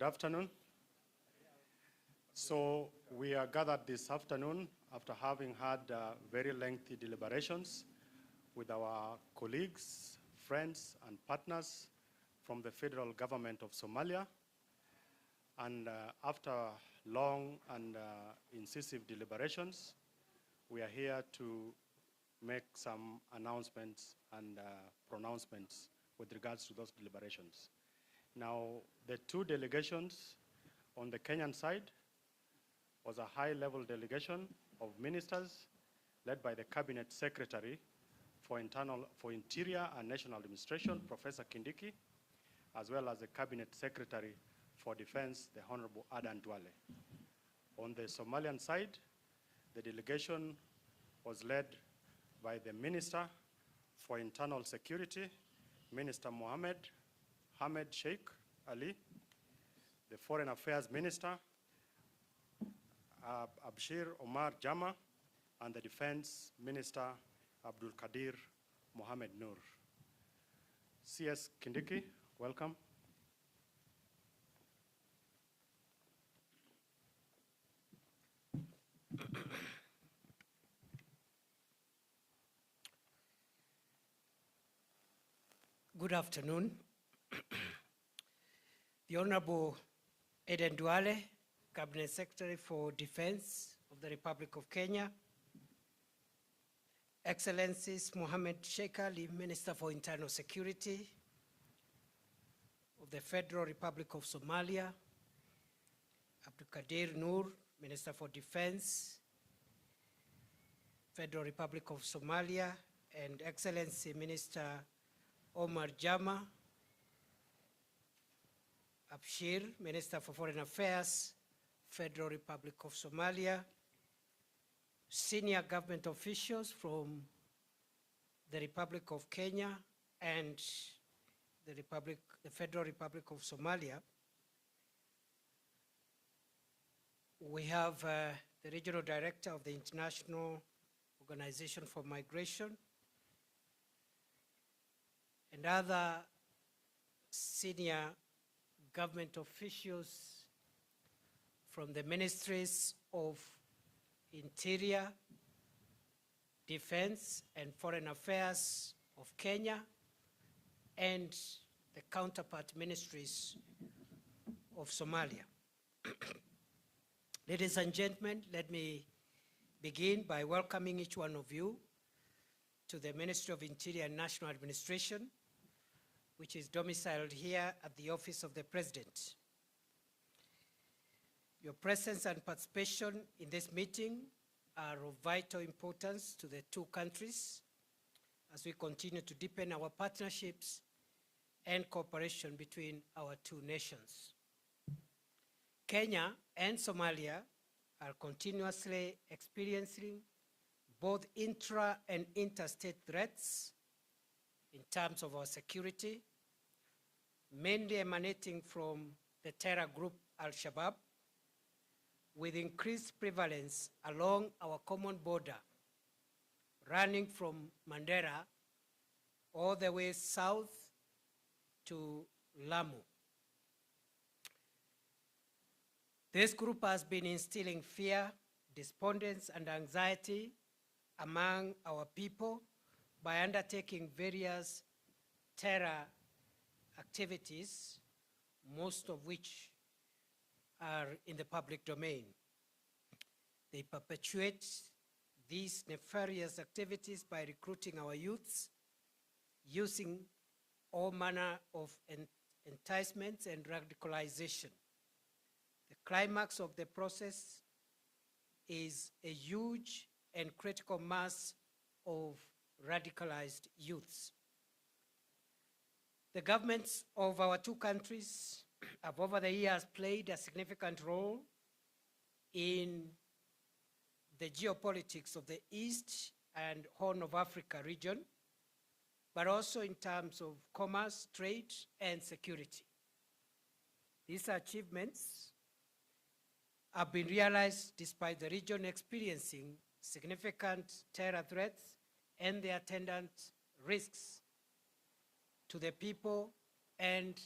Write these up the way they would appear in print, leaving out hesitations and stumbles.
afternoon. So we are gathered this afternoon after having had very lengthy deliberations with our colleagues, friends, and partners from the federal government of Somalia. And after long and incisive deliberations, we are here to make some announcements and pronouncements with regards to those deliberations. Now, the two delegations on the Kenyan side was a high-level delegation of ministers led by the Cabinet Secretary for Interior and National Administration, Professor Kindiki, as well as the Cabinet Secretary for Defense, the Honorable Adan Duale. On the Somalian side, the delegation was led by the Minister for Internal Security, Minister Mohammed Sheikh Ali, the Foreign Affairs Minister, Abshir Omar Jama, and the Defense Minister, Abdul Qadir Mohammed Nur. CS Kindiki, welcome. Good afternoon. The Honorable Adan Duale, Cabinet Secretary for Defense of the Republic of Kenya, Excellencies Mohammed Sheikh Ali, Minister for Internal Security of the Federal Republic of Somalia, Abdul Qadir Nur, Minister for Defense, Federal Republic of Somalia, and Excellency Minister Omar Jama, Abshir, Minister for Foreign Affairs, Federal Republic of Somalia, senior government officials from the Republic of Kenya and the Federal Republic of Somalia. We have the Regional Director of the International Organization for Migration and other senior government officials from the ministries of Interior, Defense, and Foreign Affairs of Kenya, and the counterpart ministries of Somalia. Ladies and gentlemen, let me begin by welcoming each one of you to the Ministry of Interior and National Administration, which is domiciled here at the Office of the President. Your presence and participation in this meeting are of vital importance to the two countries as we continue to deepen our partnerships and cooperation between our two nations. Kenya and Somalia are continuously experiencing both intra and interstate threats in terms of our security, mainly emanating from the terror group Al-Shabaab, with increased prevalence along our common border, running from Mandera all the way south to Lamu. This group has been instilling fear, despondence, and anxiety among our people by undertaking various terror activities, most of which are in the public domain. They perpetuate these nefarious activities by recruiting our youths, using all manner of enticements and radicalization. The climax of the process is a huge and critical mass of radicalized youths. The governments of our two countries have over the years played a significant role in the geopolitics of the East and Horn of Africa region, but also in terms of commerce, trade, and security. These achievements have been realized despite the region experiencing significant terror threats and the attendant risks to the people and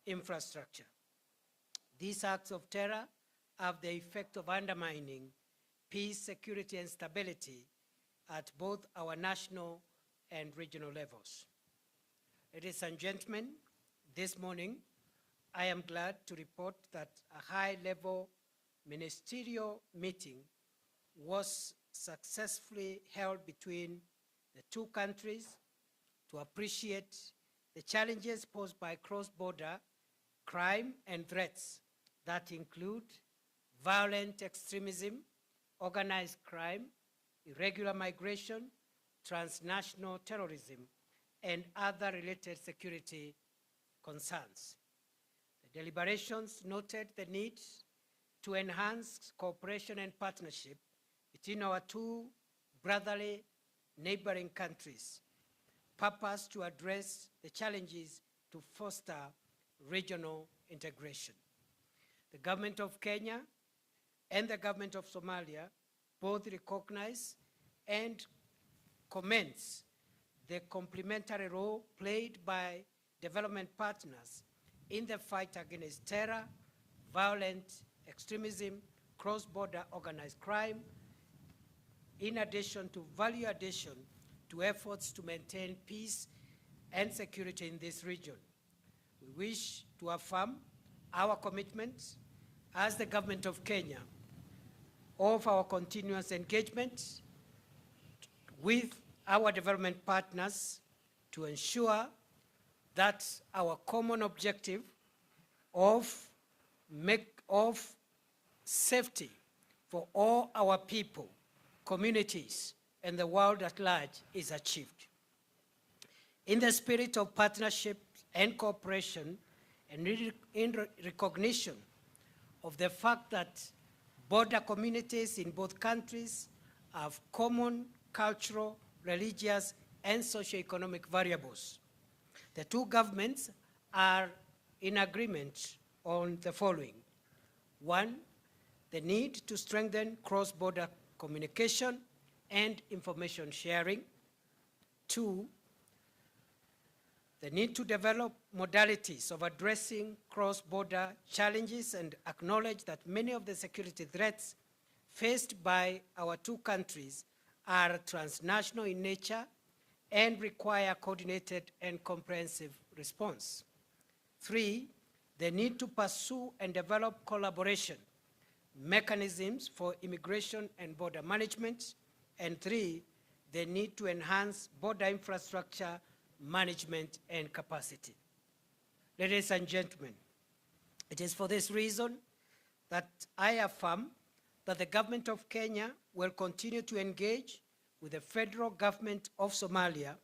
infrastructure. These acts of terror have the effect of undermining peace, security, and stability at both our national and regional levels. Ladies and gentlemen, this morning, I am glad to report that a high-level ministerial meeting was successfully held between the two countries to appreciate the challenges posed by cross-border crime and threats that include violent extremism, organized crime, irregular migration, transnational terrorism, and other related security concerns. The deliberations noted the need to enhance cooperation and partnership between our two brotherly neighboring countries, purpose to address the challenges to foster regional integration. The government of Kenya and the government of Somalia both recognize and commends the complementary role played by development partners in the fight against terror, violent extremism, cross-border organized crime, in addition to value addition to efforts to maintain peace and security in this region. We wish to affirm our commitment as the government of Kenya of our continuous engagement with our development partners to ensure that our common objective of safety for all our people, communities, and the world at large is achieved. In the spirit of partnership and cooperation, and in recognition of the fact that border communities in both countries have common cultural, religious, and socio-economic variables, the two governments are in agreement on the following. One, the need to strengthen cross-border communication and information sharing. Two, the need to develop modalities of addressing cross-border challenges and acknowledge that many of the security threats faced by our two countries are transnational in nature and require coordinated and comprehensive response. Three, the need to pursue and develop collaboration mechanisms for immigration and border management. And three, the need to enhance border infrastructure management and capacity. Ladies and gentlemen, it is for this reason that I affirm that the government of Kenya will continue to engage with the federal government of Somalia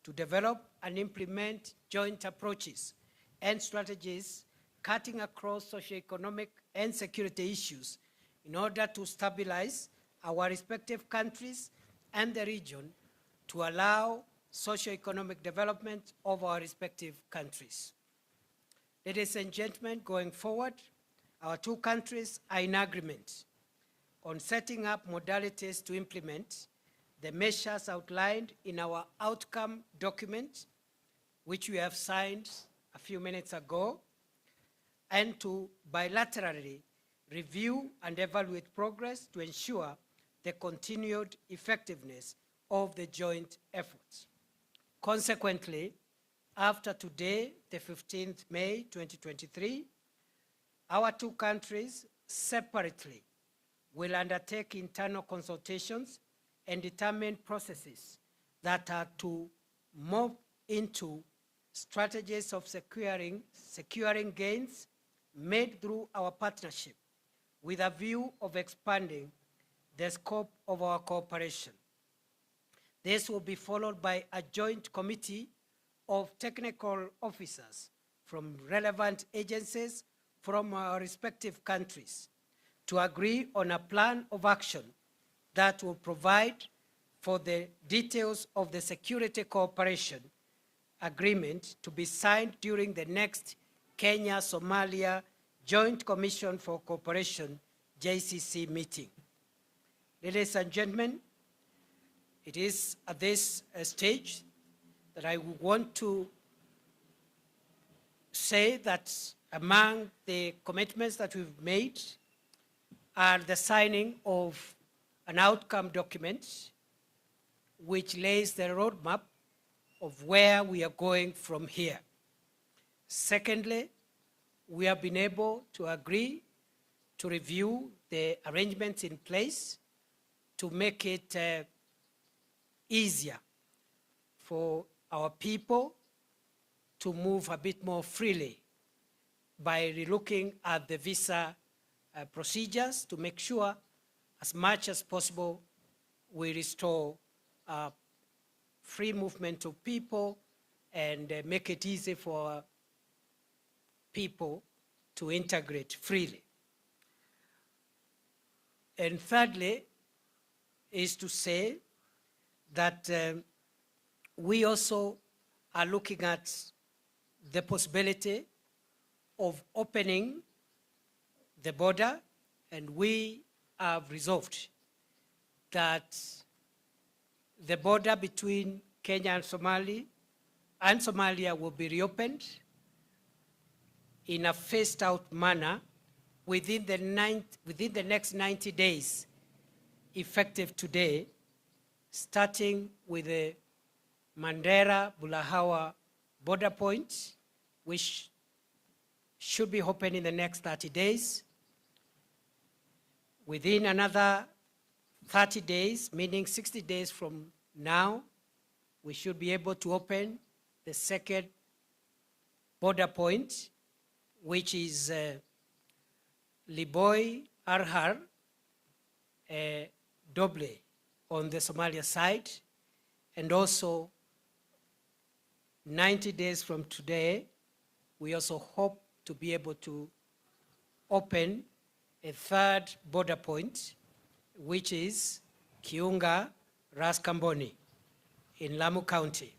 to develop and implement joint approaches and strategies cutting across socioeconomic and security issues in order to stabilize our respective countries and the region to allow socio-economic development of our respective countries. Ladies and gentlemen, going forward, our two countries are in agreement on setting up modalities to implement the measures outlined in our outcome document, which we have signed a few minutes ago, and to bilaterally review and evaluate progress to ensure the continued effectiveness of the joint efforts. Consequently, after today, the 15th May 2023, our two countries separately will undertake internal consultations and determine processes that are to move into strategies of securing gains made through our partnership with a view of expanding the scope of our cooperation. This will be followed by a joint committee of technical officers from relevant agencies from our respective countries to agree on a plan of action that will provide for the details of the security cooperation agreement to be signed during the next Kenya-Somalia Joint Commission for Cooperation, JCC meeting. Ladies and gentlemen, it is at this stage that I want to say that Among the commitments that we've made are the signing of an outcome document which lays the roadmap of where we are going from here. Secondly, we have been able to agree to review the arrangements in place to make it easier for our people to move a bit more freely by relooking at the visa procedures to make sure as much as possible we restore free movement of people and make it easy for people to integrate freely. And thirdly is to say that we also are looking at the possibility of opening the border, and we have resolved that the border between Kenya and Somalia will be reopened in a phased out manner within the next 90 days, effective today, starting with the Mandera-Bulahawa border point, which should be open in the next 30 days. Within another 30 days, meaning 60 days from now, we should be able to open the second border point, which is Liboi Arhar Doble on the Somalia side, and also 90 days from today, we also hope to be able to open a third border point, which is Kiunga Ras Kamboni in Lamu County.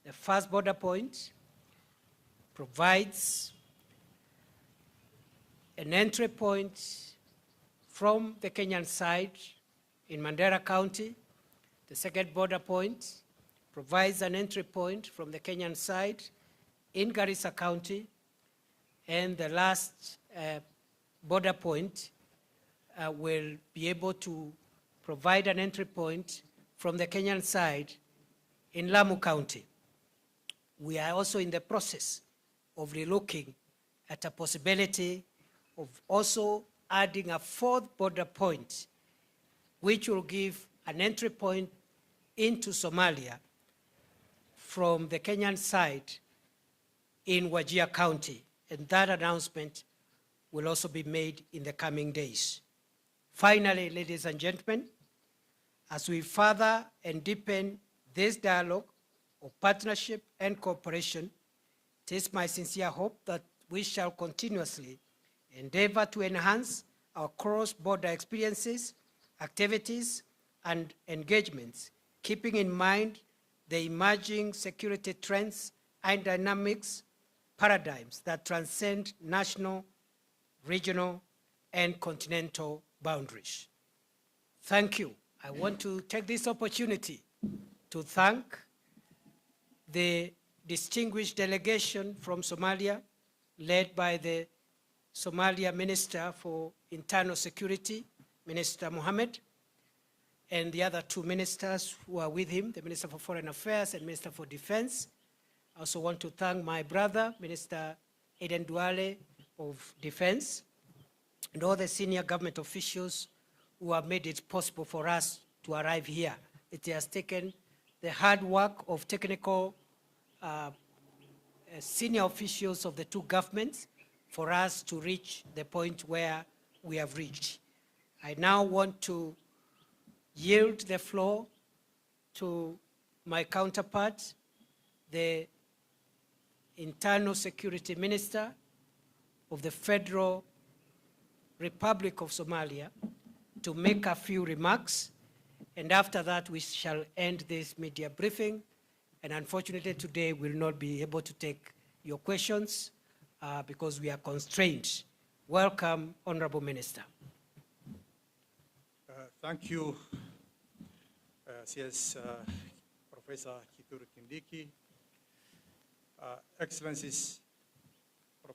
The first border point provides an entry point from the Kenyan side in Mandera County. The second border point provides an entry point from the Kenyan side in Garissa County. And the last border point will be able to provide an entry point from the Kenyan side in Lamu County. We are also in the process of relooking at a possibility of also adding a fourth border point, which will give an entry point into Somalia from the Kenyan side in Wajir County. And that announcement will also be made in the coming days. Finally, ladies and gentlemen, as we further and deepen this dialogue of partnership and cooperation, it is my sincere hope that we shall continuously endeavor to enhance our cross-border experiences, activities, and engagements, keeping in mind the emerging security trends and dynamics paradigms that transcend national, regional, and continental boundaries. Thank you. I want to take this opportunity to thank the distinguished delegation from Somalia, led by the Somalia Minister for Internal Security, Minister Mohammed, and the other two ministers who are with him, the Minister for Foreign Affairs and Minister for Defense. I also want to thank my brother, Minister Aden Duale of Defense, and all the senior government officials who have made it possible for us to arrive here. It has taken the hard work of technical senior officials of the two governments for us to reach the point where we have reached. I now want to yield the floor to my counterpart, the Internal Security Minister of the Federal Republic of Somalia, to make a few remarks, and after that we shall end this media briefing. And unfortunately today we'll not be able to take your questions because we are constrained. Welcome, Honorable Minister. Thank you, CS Professor Kithure Kindiki, Excellencies,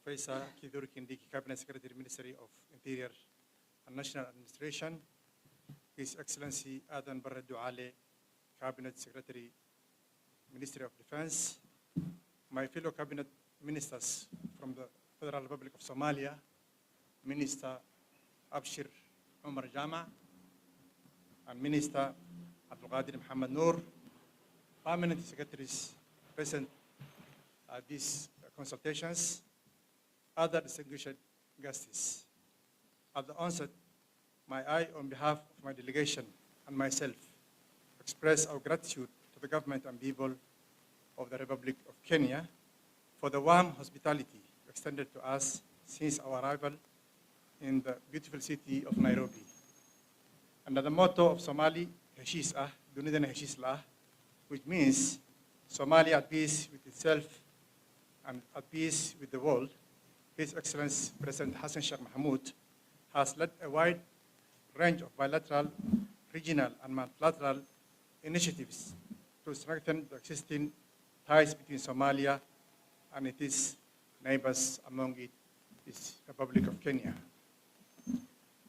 Professor Kithure Kindiki, Cabinet Secretary, Ministry of Interior and National Administration, His Excellency Adan Barre Duale, Cabinet Secretary, Ministry of Defense, my fellow Cabinet Ministers from the Federal Republic of Somalia, Minister Abshir Omar Jama, and Minister Abdul Qadir Muhammad Noor, permanent secretaries present at these consultations, other distinguished guests. At the onset, may I, on behalf of my delegation and myself, express our gratitude to the government and people of the Republic of Kenya for the warm hospitality extended to us since our arrival in the beautiful city of Nairobi. Under the motto of Somali, Heshiis Ah, Dunidana Heshiis La, which means Somalia at peace with itself and at peace with the world, His Excellency President Hassan Sheikh Mohamud has led a wide range of bilateral, regional, and multilateral initiatives to strengthen the existing ties between Somalia and its neighbors, among it is the Republic of Kenya.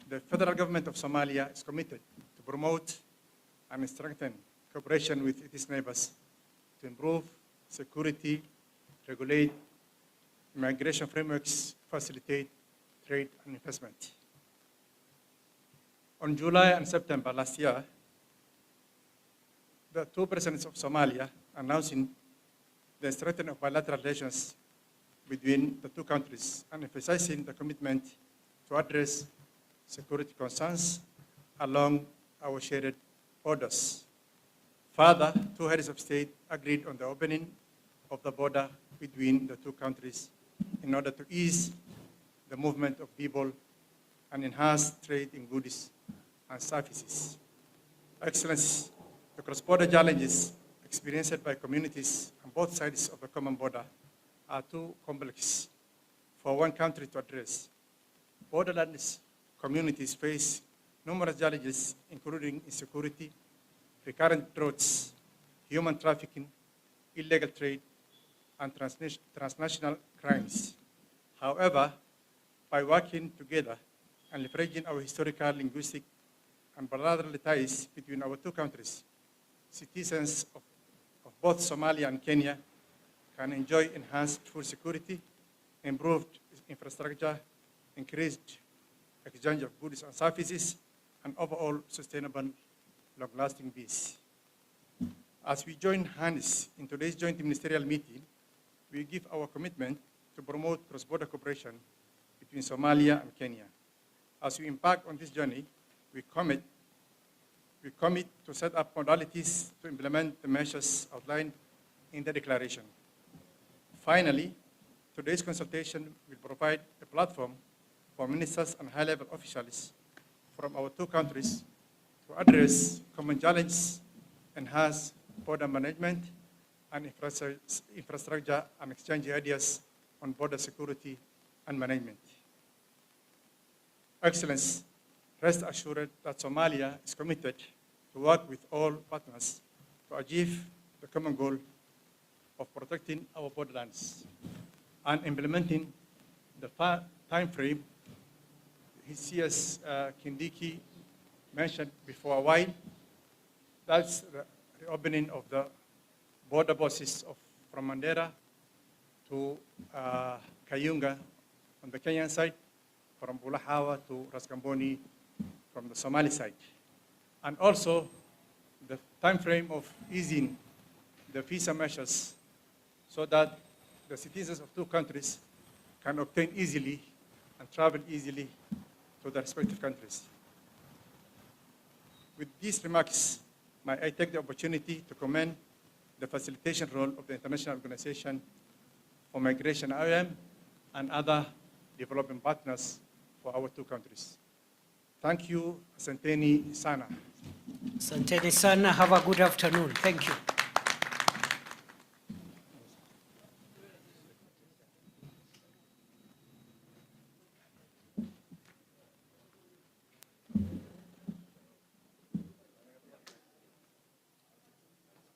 The federal government of Somalia is committed to promote and strengthen cooperation with its neighbors to improve security, regulate migration frameworks, facilitate trade and investment. On July and September last year, the two presidents of Somalia announcing the strengthening of bilateral relations between the two countries and emphasizing the commitment to address security concerns along our shared borders. Further, two heads of state agreed on the opening of the border between the two countries in order to ease the movement of people and enhance trade in goods and services. Excellencies, the cross-border challenges experienced by communities on both sides of the common border are too complex for one country to address. Borderlands communities face numerous challenges, including insecurity, recurrent droughts, human trafficking, illegal trade, and transnational crimes. However, by working together and leveraging our historical, linguistic, and bilateral ties between our two countries, citizens of both Somalia and Kenya can enjoy enhanced food security, improved infrastructure, increased exchange of goods and services, and overall sustainable, long-lasting peace. As we join hands in today's joint ministerial meeting, we give our commitment to promote cross-border cooperation between Somalia and Kenya. As we embark on this journey, we commit to set up modalities to implement the measures outlined in the declaration. Finally, today's consultation will provide a platform for ministers and high-level officials from our two countries to address common challenges, enhance border management and infrastructure, and exchange ideas on border security and management. Excellency, rest assured that Somalia is committed to work with all partners to achieve the common goal of protecting our borderlands and implementing the time frame His CS Kindiki mentioned before a while. That's the reopening of the border bosses from Mandera to Kayunga on the Kenyan side, from Bulahawa to Raskamboni from the Somali side. And also the time frame of easing the visa measures so that the citizens of two countries can obtain easily and travel easily to their respective countries. With these remarks, may I take the opportunity to commend the facilitation role of the International Organization for Migration, IOM, and other development partners for our two countries. Thank you, Asanteni Sana. Asanteni sana. Have a good afternoon. Thank you.